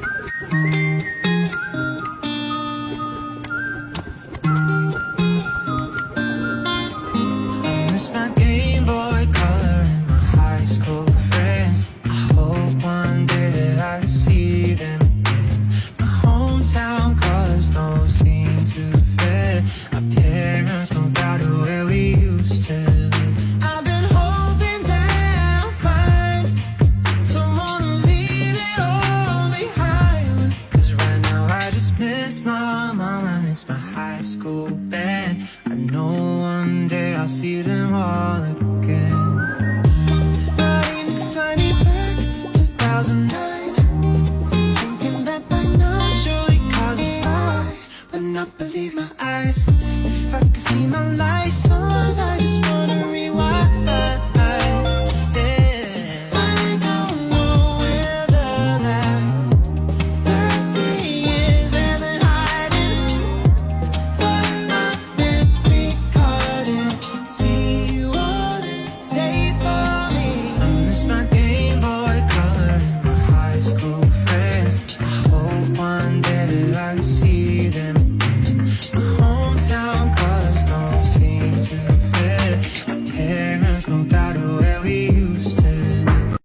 I miss my Game Boy Color and my high school friends. I hope one day that I can see them again. My hometown colors don't seem to fit. My parents moved out to where we used to live. I've been hoping that I'll find someone to leave it all behind with. 'Cause right now I just miss my mom, I miss my high school band. I know one day I'll see them all again.